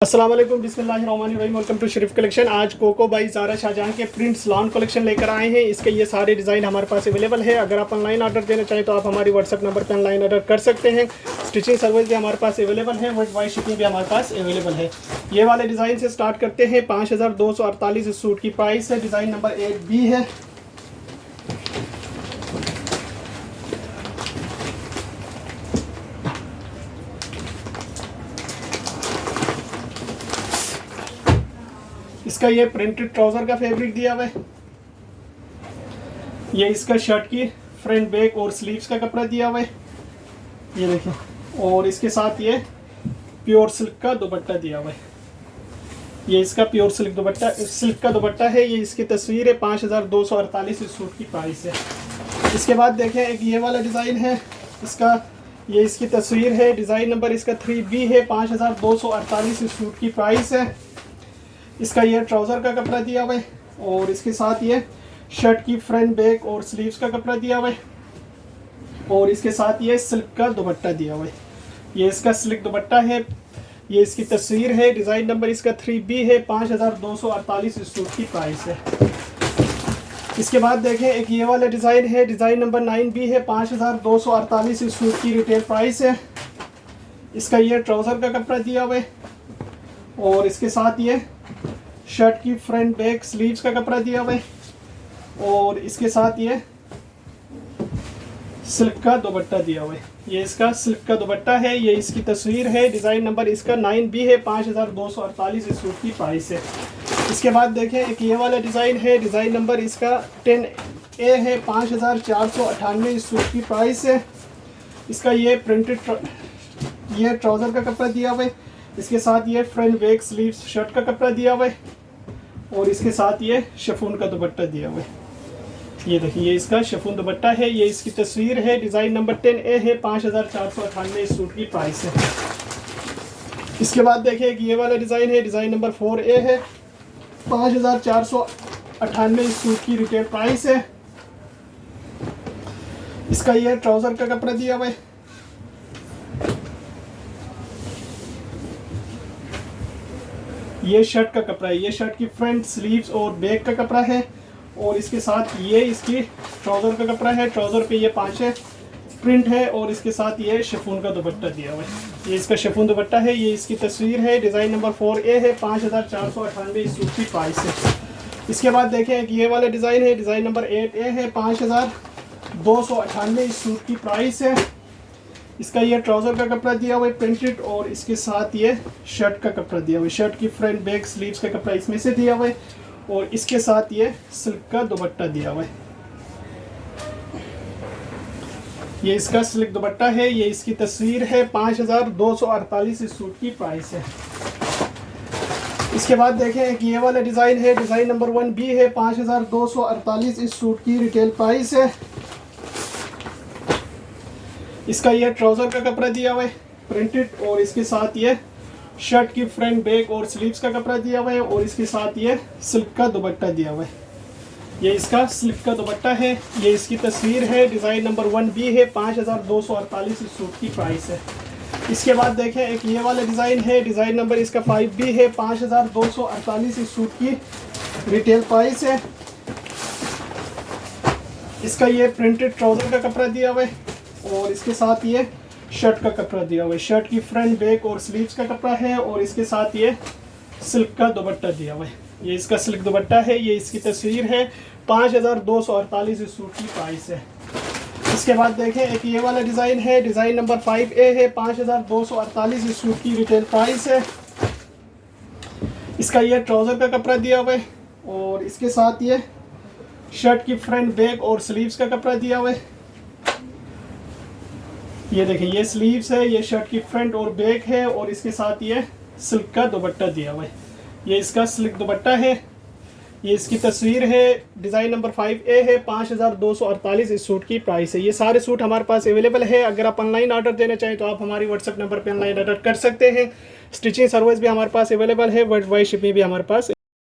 अस्सलाम वालेकुम बिस्मिल्लाहिर्रहमानिर्रहीम। Welcome to Sharif collection. आज कोको बाई ज़ारा शाहजहां के प्रिंट्स लॉन कलेक्शन लेकर आए हैं। इसके ये सारे डिज़ाइन हमारे पास अवेलेबल है। अगर आप ऑनलाइन ऑर्डर देना चाहें तो आप हमारी व्हाट्सअप नंबर पर ऑनलाइन ऑर्डर कर सकते हैं। स्टिचिंग सर्विस भी हमारे पास अवेलेबल है, वर्ल्ड वाइड शिपिंग भी हमारे पास अवेलेबल है। ये वाले डिज़ाइन से स्टार्ट करते हैं। 5248 इस सूट की प्राइस है। डिज़ाइन नंबर 8B है। इसका ये प्रिंटेड ट्राउज़र का फैब्रिक दिया हुआ है। ये इसका शर्ट की फ्रंट बैक और स्लीव्स का कपड़ा दिया हुआ है, ये देखिए। और इसके साथ ये प्योर सिल्क का दुपट्टा दिया हुआ है। ये इसका प्योर सिल्क का दुपट्टा है। ये इसकी तस्वीर है। 5248 इस सूट की प्राइस है। इसके बाद देखें, एक ये वाला डिज़ाइन है। ये इसकी तस्वीर है। डिज़ाइन नंबर इसका 3B है। 5248 इस सूट की प्राइस है। इसका ये ट्राउज़र का कपड़ा दिया हुआ है और इसके साथ ये शर्ट की फ्रंट बैक और स्लीव्स का कपड़ा दिया हुआ है और इसके साथ ये सिल्क का दुपट्टा दिया हुआ है। ये इसका सिल्क दुपट्टा है। ये इसकी तस्वीर है। डिज़ाइन नंबर इसका 3B है। 5248 इस सूट की प्राइस है। इसके बाद देखें, एक ये वाला डिज़ाइन है। डिज़ाइन नंबर 9B है। 5248 इस सूट की रिटेल प्राइस है। इसका ये ट्राउज़र का कपड़ा दिया हुआ है और इसके साथ ये शर्ट की फ्रंट बैक स्लीव्स का कपड़ा दिया हुआ है और इसके साथ ये सिल्क का दुपट्टा दिया हुआ है। ये इसका सिल्क का दुपट्टा है। ये इसकी तस्वीर है। डिज़ाइन नंबर इसका 9B है। 5248 इस सूट की प्राइस है। इसके बाद देखें, एक ये वाला डिज़ाइन है। डिज़ाइन नंबर इसका 10A है। 5498 इस सूट की प्राइस है। इसका ये प्रिंटेड ये ट्राउज़र का कपड़ा दिया हुआ है। इसके साथ ये फ्रंट बैक स्लीव्स शर्ट का कपड़ा दिया हुआ है और इसके साथ ये शिफॉन का दुपट्टा दिया हुआ है। ये देखिए, ये इसका शिफॉन दुपट्टा है। ये इसकी तस्वीर है। डिज़ाइन नंबर 10A है। 5498 इस सूट की प्राइस है। इसके बाद देखिए, कि ये वाला डिज़ाइन है। डिज़ाइन नंबर 4A है। 5498 इस सूट की रिटेल प्राइस है। इसका ये ट्राउज़र का कपड़ा दिया हुआ है। ये शर्ट का कपड़ा है। ये शर्ट की फ्रंट स्लीव्स और बैक का कपड़ा है और इसके साथ ये इसकी ट्राउज़र का कपड़ा है। ट्राउज़र पे ये 5 प्रिंट है और इसके साथ ये शिफॉन का दुपट्टा दिया हुआ है। ये इसका शिफॉन दुपट्टा है। ये इसकी तस्वीर है। डिज़ाइन नंबर 4A है। 5498 इस सूट की प्राइस है। इसके बाद देखें, कि ये वाला डिज़ाइन है। डिज़ाइन नंबर 8A है। 5298 इस सूट की प्राइस है। इसका ये ट्राउज़र का कपड़ा दिया हुआ है प्रिंटेड और इसके साथ ये शर्ट का कपड़ा दिया हुआ है। शर्ट की फ्रंट बैक स्लीव्स का कपड़ा इसमें से दिया हुआ है और इसके साथ ये सिल्क का दुपट्टा दिया हुआ है। ये इसका सिल्क दुपट्टा है। ये इसकी तस्वीर है। 5248 इस सूट की प्राइस है। इसके बाद देखें, कि ये वाला डिज़ाइन है। डिज़ाइन नंबर 1B है। 5248 इस सूट की रिटेल प्राइस है। इसका ये ट्राउज़र का कपड़ा दिया हुआ है प्रिंटेड और इसके साथ ये शर्ट की फ्रंट बैक और स्लीव्स का कपड़ा दिया हुआ है और इसके साथ ये सिल्क का दुपट्टा दिया हुआ है। ये इसका सिल्क का दुपट्टा है। ये इसकी तस्वीर है। डिज़ाइन नंबर 1B है। 5248 इस सूट की प्राइस है। इसके बाद देखें, एक ये वाला डिज़ाइन है। डिज़ाइन नंबर इसका 5B है। 5248 इस सूट की रिटेल प्राइस है। इसका ये प्रिंटेड ट्राउज़र का कपड़ा दिया हुआ है और इसके साथ ये शर्ट का कपड़ा दिया हुआ है। शर्ट की फ्रंट बैक और स्लीव्स का कपड़ा है और इसके साथ ये सिल्क का दुपट्टा दिया हुआ है। ये इसका सिल्क दुपट्टा है। ये इसकी तस्वीर है। 5248 इस सूट की प्राइस है। इसके बाद देखें, एक ये वाला डिज़ाइन है। डिज़ाइन नंबर 5A है। 5248 इस सूट की रिटेल प्राइस है। इसका ये ट्राउज़र का कपड़ा दिया हुआ है और इसके साथ ये शर्ट की फ्रंट बैक और स्लीव्स का कपड़ा दिया हुआ है। ये देखिए, ये स्लीव्स है। ये शर्ट की फ्रंट और बैक है और इसके साथ ये सिल्क का दुपट्टा दिया हुआ है। ये इसका सिल्क दुपट्टा है। ये इसकी तस्वीर है। डिज़ाइन नंबर 5A है। 5248 इस सूट की प्राइस है। ये सारे सूट हमारे पास अवेलेबल है। अगर आप ऑनलाइन ऑर्डर देना चाहें तो आप हमारी व्हाट्सएप नंबर पर ऑनलाइन ऑर्डर कर सकते हैं। स्टिचिंग सर्विस भी हमारे पास अवेलेबल है, वर्ल्ड वाइड शिपिंग भी हमारे पास